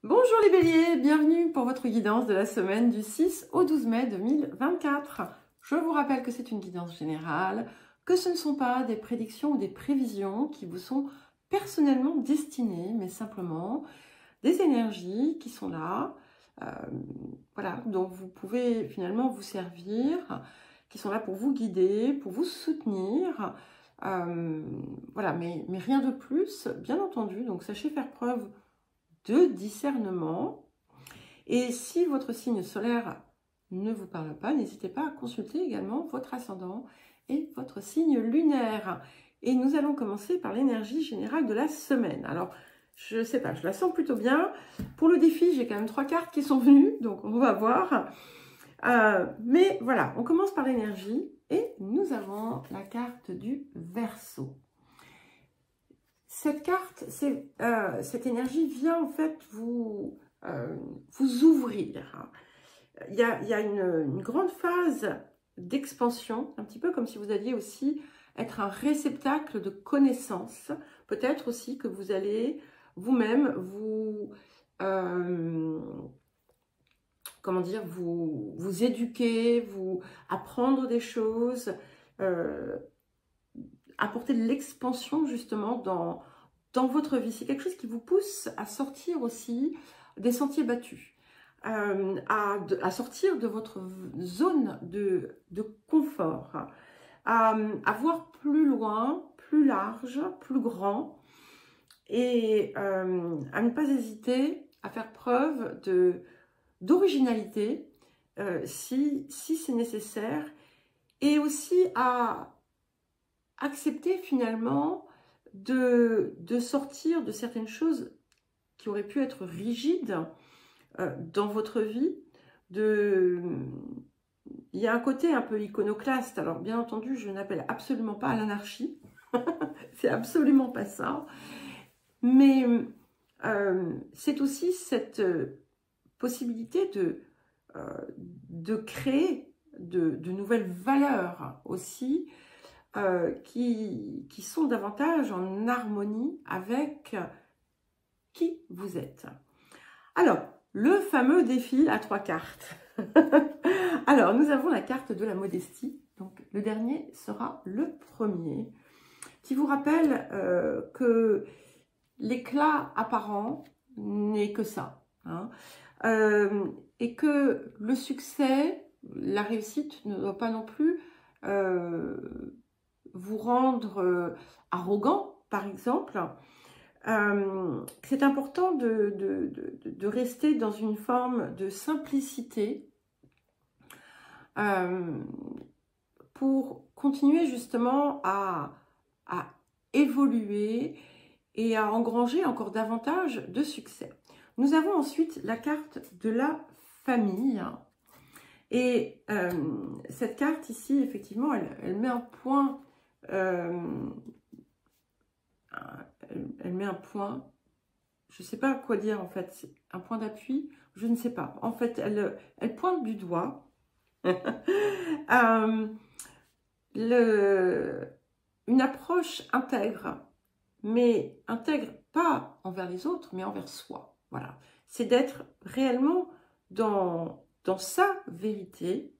Bonjour les béliers, bienvenue pour votre guidance de la semaine du 6 au 12 mai 2024. Je vous rappelle que c'est une guidance générale, que ce ne sont pas des prédictions ou des prévisions qui vous sont personnellement destinées, mais simplement des énergies qui sont là, voilà, dont vous pouvez finalement vous servir, qui sont là pour vous guider, pour vous soutenir, voilà, mais rien de plus, bien entendu, donc sachez faire preuve de discernement. Et si votre signe solaire ne vous parle pas, n'hésitez pas à consulter également votre ascendant et votre signe lunaire. Et nous allons commencer par l'énergie générale de la semaine. Alors, je ne sais pas, je la sens plutôt bien. Pour le défi, j'ai quand même 3 cartes qui sont venues, donc on va voir. Mais voilà, on commence par l'énergie et nous avons la carte du Verseau. Cette carte, cette énergie vient en fait vous ouvrir. Il y a une grande phase d'expansion, un petit peu comme si vous alliez aussi être un réceptacle de connaissances. Peut-être aussi que vous allez vous-même comment dire, vous éduquer, vous apprendre des choses, apporter de l'expansion justement dans votre vie. C'est quelque chose qui vous pousse à sortir aussi des sentiers battus, à sortir de votre zone de confort, à voir plus loin, plus large, plus grand, et à ne pas hésiter à faire preuve d'originalité si c'est nécessaire, et aussi à accepter finalement de sortir de certaines choses qui auraient pu être rigides dans votre vie. Il y a un côté un peu iconoclaste. Alors bien entendu, je n'appelle absolument pas à l'anarchie. C'est absolument pas ça. Mais c'est aussi cette possibilité de créer de nouvelles valeurs aussi, qui sont davantage en harmonie avec qui vous êtes. Alors, le fameux défi à 3 cartes. Alors, nous avons la carte de la modestie. Donc, le dernier sera le premier, qui vous rappelle que l'éclat apparent n'est que ça. Hein, et que le succès, la réussite ne doit pas non plus vous rendre arrogant, par exemple. C'est important de rester dans une forme de simplicité pour continuer justement à évoluer et à engranger encore davantage de succès. Nous avons ensuite la carte de la famille. Et cette carte ici, effectivement, elle met un point... elle met un point, je ne sais pas quoi dire en fait, c'est un point d'appui, je ne sais pas. En fait, elle pointe du doigt une approche intègre, mais intègre pas envers les autres, mais envers soi. Voilà, c'est d'être réellement dans sa vérité,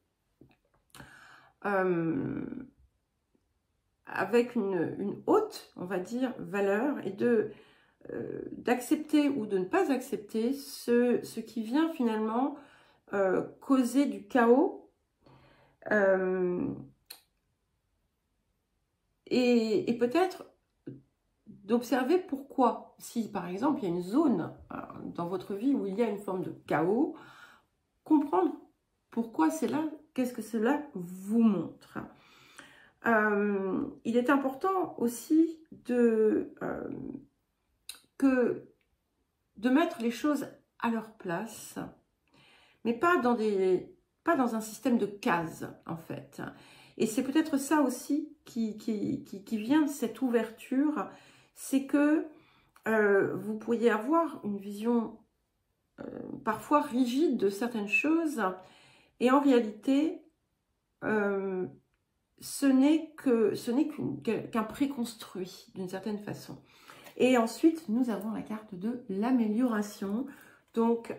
avec une haute, on va dire, valeur, et d'accepter ou de ne pas accepter ce qui vient finalement causer du chaos, et peut-être d'observer pourquoi. Si par exemple il y a une zone dans votre vie où il y a une forme de chaos, comprendre pourquoi c'est là, qu'est-ce que cela vous montre. Il est important aussi de mettre les choses à leur place, mais pas dans un système de cases, en fait. Et c'est peut-être ça aussi qui vient de cette ouverture, c'est que vous pourriez avoir une vision parfois rigide de certaines choses, et en réalité, ce n'est qu'un préconstruit d'une certaine façon. Et ensuite, nous avons la carte de l'amélioration. Donc,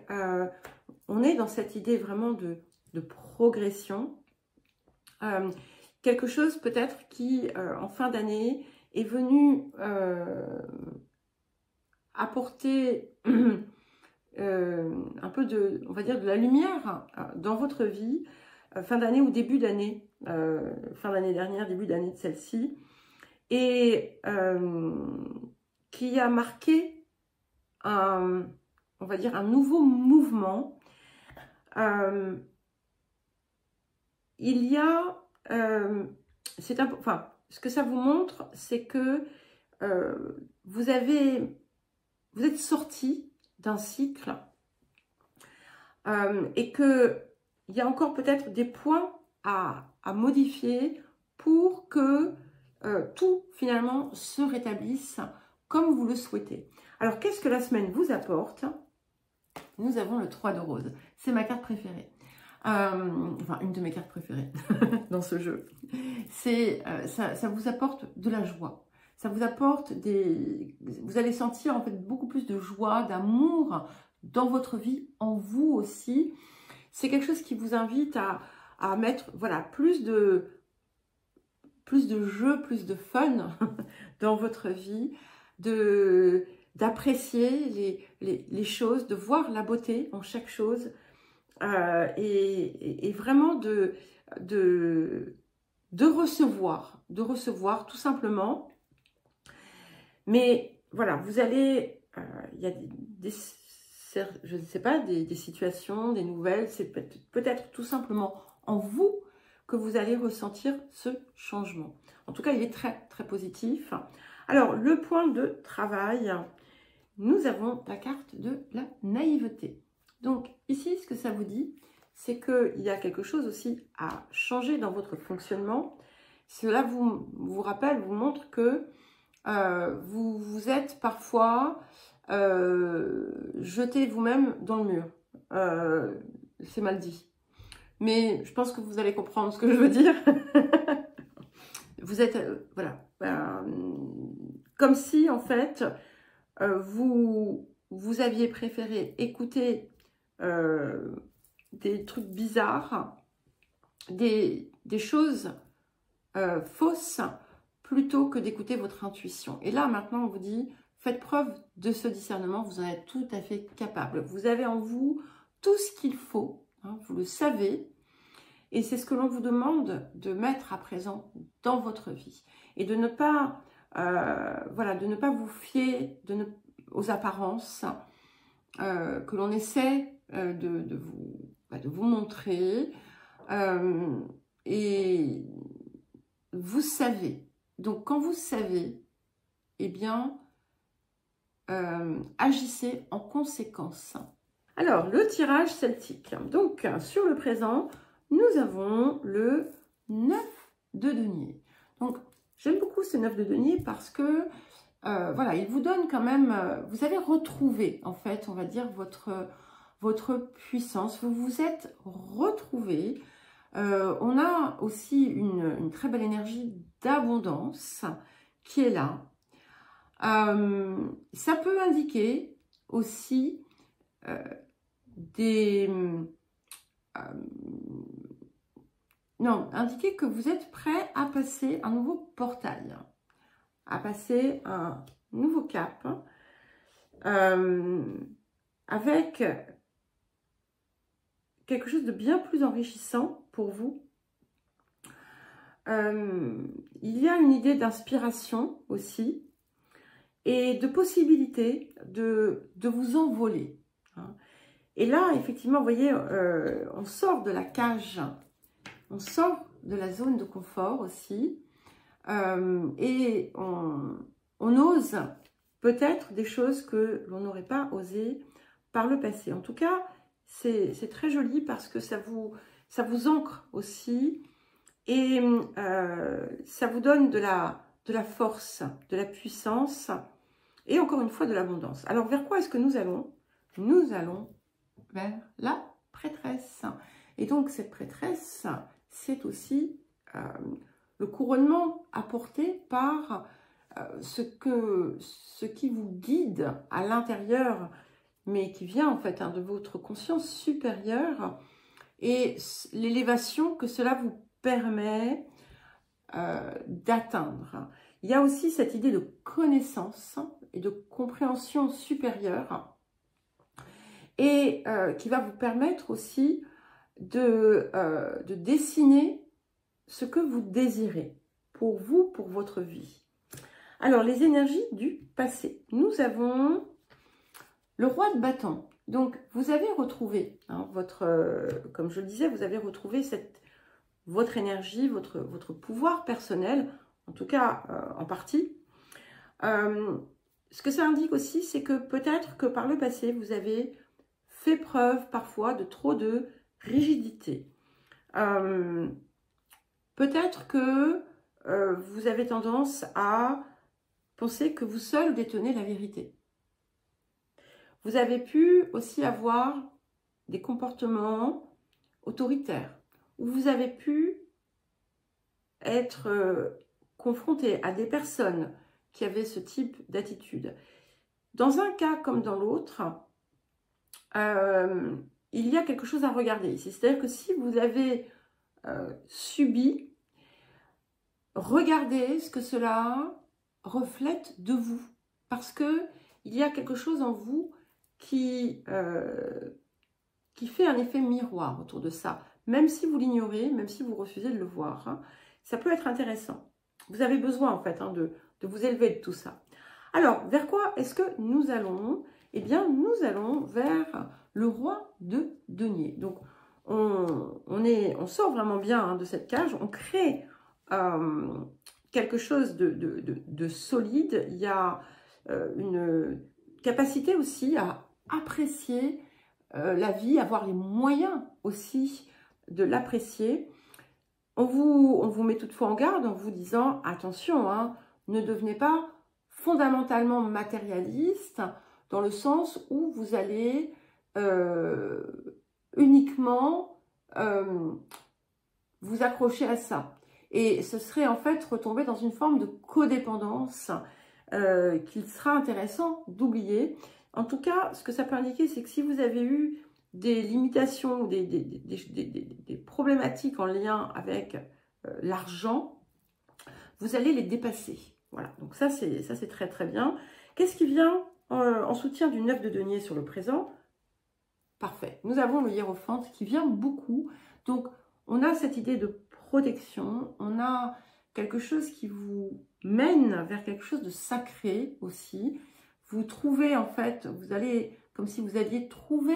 on est dans cette idée vraiment de progression. Quelque chose peut-être qui, en fin d'année, est venu apporter un peu de, on va dire, de la lumière dans votre vie, fin d'année ou début d'année, fin d'année dernière, début d'année de celle-ci, et qui a marqué un, on va dire, un nouveau mouvement. Il y a, enfin, ce que ça vous montre, c'est que vous êtes sorti d'un cycle et que il y a encore peut-être des points à modifier pour que tout finalement se rétablisse comme vous le souhaitez. Alors, qu'est-ce que la semaine vous apporte? Nous avons le 3 de rose. C'est ma carte préférée. Enfin, une de mes cartes préférées dans ce jeu. Ça vous apporte de la joie. Ça vous apporte vous allez sentir en fait beaucoup plus de joie, d'amour dans votre vie, en vous aussi. C'est quelque chose qui vous invite à mettre, voilà, plus de jeu, plus de fun dans votre vie, d'apprécier les choses, de voir la beauté en chaque chose et vraiment de recevoir tout simplement. Mais voilà, vous allez, il y a je ne sais pas, des situations, des nouvelles, c'est peut-être tout simplement en vous que vous allez ressentir ce changement. En tout cas, il est très, très positif. Alors, le point de travail, nous avons la carte de la naïveté. Donc, ici, ce que ça vous dit, c'est qu'il y a quelque chose aussi à changer dans votre fonctionnement. Cela vous rappelle, vous montre que vous êtes parfois jeté vous-même dans le mur. C'est mal dit. Mais je pense que vous allez comprendre ce que je veux dire. Vous êtes, voilà, comme si en fait, vous aviez préféré écouter des trucs bizarres, des choses fausses, plutôt que d'écouter votre intuition. Et là, maintenant, on vous dit, faites preuve de ce discernement, vous en êtes tout à fait capable. Vous avez en vous tout ce qu'il faut, hein, vous le savez, et c'est ce que l'on vous demande de mettre à présent dans votre vie. Et de ne pas, voilà, de ne pas vous fier aux apparences que l'on essaie de vous montrer. Et vous savez. Donc, quand vous savez, eh bien, agissez en conséquence. Alors, le tirage celtique. Donc, sur le présent, nous avons le 9 de denier. Donc, j'aime beaucoup ce 9 de denier parce que, voilà, il vous donne quand même, vous avez retrouvé, en fait, on va dire, votre puissance. Vous vous êtes retrouvé. On a aussi une très belle énergie d'abondance qui est là. Ça peut indiquer aussi indiquer que vous êtes prêt à passer un nouveau portail, à passer un nouveau cap, avec quelque chose de bien plus enrichissant pour vous. Il y a une idée d'inspiration aussi et de possibilité de vous envoler. Hein. Et là, effectivement, vous voyez, on sort de la cage, on sort de la zone de confort aussi et on ose peut-être des choses que l'on n'aurait pas osé par le passé. En tout cas, c'est très joli parce que ça vous ancre aussi et ça vous donne de la force, de la puissance et encore une fois de l'abondance. Alors, vers quoi est-ce que nous allons? Nous allons vers la prêtresse. Et donc, cette prêtresse, c'est aussi le couronnement apporté par ce qui vous guide à l'intérieur mais qui vient en fait de votre conscience supérieure et l'élévation que cela vous permet d'atteindre. Il y a aussi cette idée de connaissance et de compréhension supérieure et qui va vous permettre aussi de dessiner ce que vous désirez pour vous, pour votre vie. Alors, les énergies du passé. Nous avons le roi de bâton. Donc, vous avez retrouvé, comme je le disais, vous avez retrouvé votre énergie, votre pouvoir personnel, en tout cas en partie. Ce que ça indique aussi, c'est que peut-être que par le passé, vous avez fait preuve parfois de trop de rigidité. Peut-être que vous avez tendance à penser que vous seul détenez la vérité. Vous avez pu aussi avoir des comportements autoritaires, où vous avez pu être confronté à des personnes qui avaient ce type d'attitude. Dans un cas comme dans l'autre, il y a quelque chose à regarder ici. C'est-à-dire que si vous avez subi, regardez ce que cela reflète de vous. Parce que il y a quelque chose en vous qui fait un effet miroir autour de ça. Même si vous l'ignorez, même si vous refusez de le voir, hein, ça peut être intéressant. Vous avez besoin en fait de vous élever de tout ça. Alors, vers quoi est-ce que nous allons? Eh bien, nous allons vers le roi de denier. Donc, on sort vraiment bien de cette cage, on crée quelque chose de solide. Il y a une capacité aussi à apprécier la vie, avoir les moyens aussi de l'apprécier. On vous met toutefois en garde en vous disant, attention, hein, ne devenez pas fondamentalement matérialiste, dans le sens où vous allez uniquement vous accrocher à ça. Et ce serait en fait retomber dans une forme de codépendance qu'il sera intéressant d'oublier. En tout cas, ce que ça peut indiquer, c'est que si vous avez eu des limitations, des problématiques en lien avec l'argent, vous allez les dépasser. Voilà, donc ça c'est très très bien. Qu'est-ce qui vient en soutien du 9 de denier sur le présent? Parfait. Nous avons le hiérophante qui vient beaucoup. Donc, on a cette idée de protection. On a quelque chose qui vous mène vers quelque chose de sacré aussi. Vous trouvez en fait, vous allez, comme si vous aviez trouvé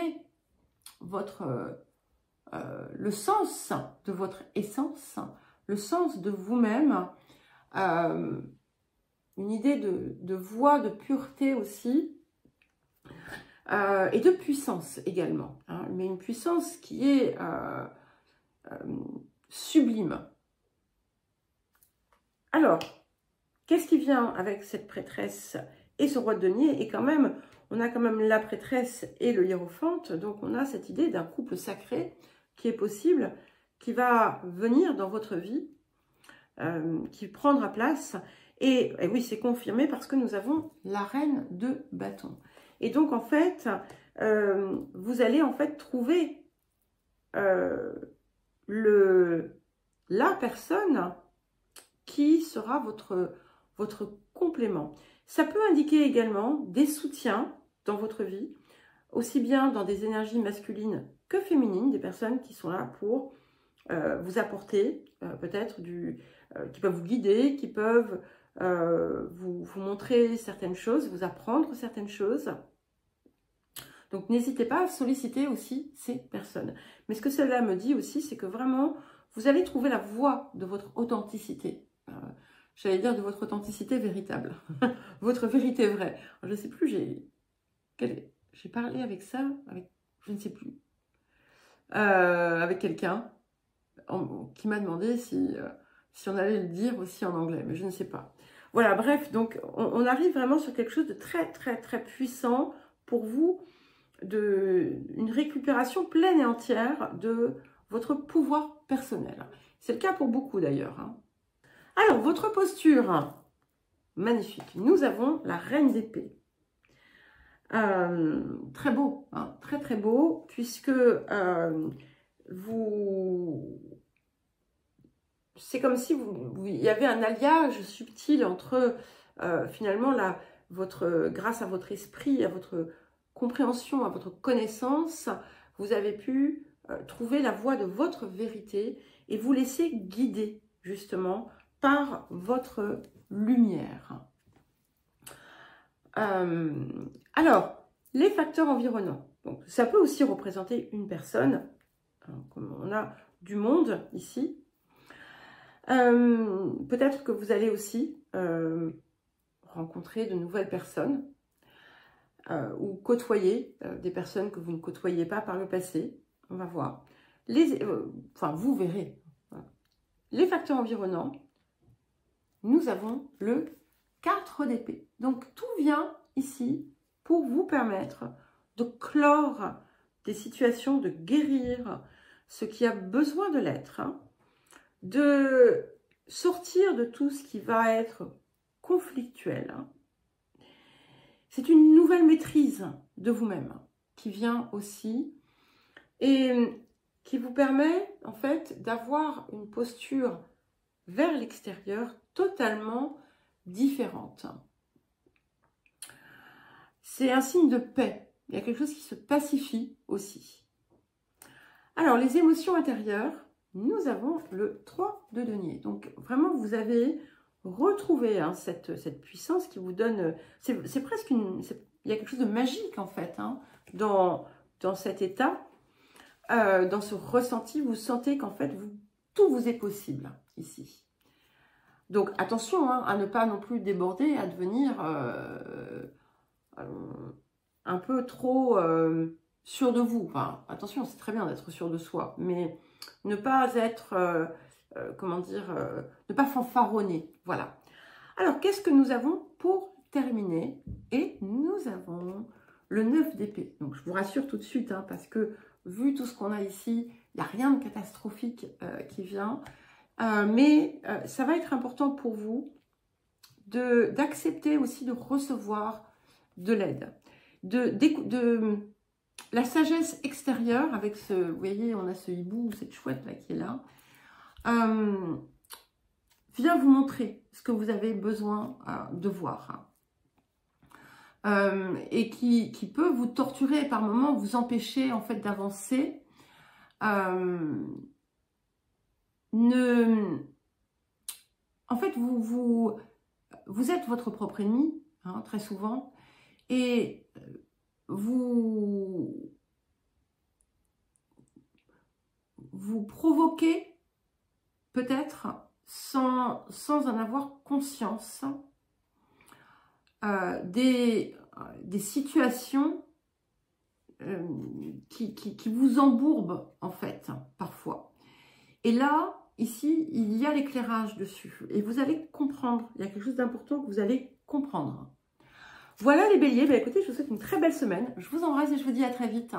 le sens de votre essence, le sens de vous-même, une idée de voie, de pureté aussi, et de puissance également, hein, mais une puissance qui est sublime. Alors, qu'est-ce qui vient avec cette prêtresse et ce roi de denier? Et quand même, on a quand même la prêtresse et le hiérophante, donc on a cette idée d'un couple sacré qui est possible, qui va venir dans votre vie, qui prendra place. Et oui, c'est confirmé parce que nous avons la reine de bâton. Et donc, en fait, vous allez en fait trouver la personne qui sera votre complément. Ça peut indiquer également des soutiens dans votre vie, aussi bien dans des énergies masculines que féminines, des personnes qui sont là pour vous apporter peut-être qui peuvent vous guider, qui peuvent vous montrer certaines choses, vous apprendre certaines choses. Donc, n'hésitez pas à solliciter aussi ces personnes. Mais ce que cela me dit aussi, c'est que vraiment, vous allez trouver la voie de votre authenticité. J'allais dire de votre authenticité véritable. Votre vérité vraie. Je ne sais plus, j'ai parlé avec ça, je ne sais plus, avec quelqu'un qui m'a demandé si on allait le dire aussi en anglais, mais je ne sais pas. Voilà, bref, donc on arrive vraiment sur quelque chose de très, très, très puissant pour vous, une récupération pleine et entière de votre pouvoir personnel. C'est le cas pour beaucoup d'ailleurs. Hein. Alors, votre posture, magnifique. Nous avons la reine d'épée. Très beau, hein, très très beau, puisque c'est comme si il y avait un alliage subtil entre finalement grâce à votre esprit, à votre compréhension, à votre connaissance, vous avez pu trouver la voie de votre vérité et vous laisser guider justement par votre lumière. Alors, les facteurs environnants. Donc, ça peut aussi représenter une personne, comme on a du monde ici. Peut-être que vous allez aussi rencontrer de nouvelles personnes ou côtoyer des personnes que vous ne côtoyez pas par le passé. On va voir. Enfin, vous verrez. Voilà. Les facteurs environnants, nous avons le 4 d'épée. Donc, tout vient ici pour vous permettre de clore des situations, de guérir ce qui a besoin de l'être, hein, de sortir de tout ce qui va être conflictuel. Hein. C'est une nouvelle maîtrise de vous-même qui vient aussi et qui vous permet en fait d'avoir une posture vers l'extérieur totalement différente. C'est un signe de paix. Il y a quelque chose qui se pacifie aussi. Alors, les émotions intérieures, nous avons le 3 de denier. Donc, vraiment, vous avez retrouvé hein, cette puissance qui vous donne... C'est presque une... Il y a quelque chose de magique, en fait, hein, dans cet état, dans ce ressenti. Vous sentez qu'en fait, tout vous est possible, ici. Donc, attention hein, à ne pas non plus déborder, à devenir un peu trop sûr de vous. Enfin, attention, c'est très bien d'être sûr de soi, mais ne pas être, comment dire, ne pas fanfaronner. Voilà. Alors, qu'est-ce que nous avons pour terminer? Et nous avons le 9 d'épée. Donc, je vous rassure tout de suite, hein, parce que vu tout ce qu'on a ici, il n'y a rien de catastrophique qui vient. Mais ça va être important pour vous d'accepter aussi de recevoir de l'aide. De la sagesse extérieure avec ce, vous voyez, on a ce hibou, cette chouette là qui est là, vient vous montrer ce que vous avez besoin de voir. Et qui peut vous torturer par moments, vous empêcher en fait d'avancer. En fait, vous êtes votre propre ennemi, hein, très souvent, et vous provoquez peut-être sans en avoir conscience des situations qui vous embourbent en fait parfois. Et là, ici, il y a l'éclairage dessus et vous allez comprendre. Il y a quelque chose d'important que vous allez comprendre. Voilà les béliers. Bah, écoutez, je vous souhaite une très belle semaine. Je vous embrasse et je vous dis à très vite.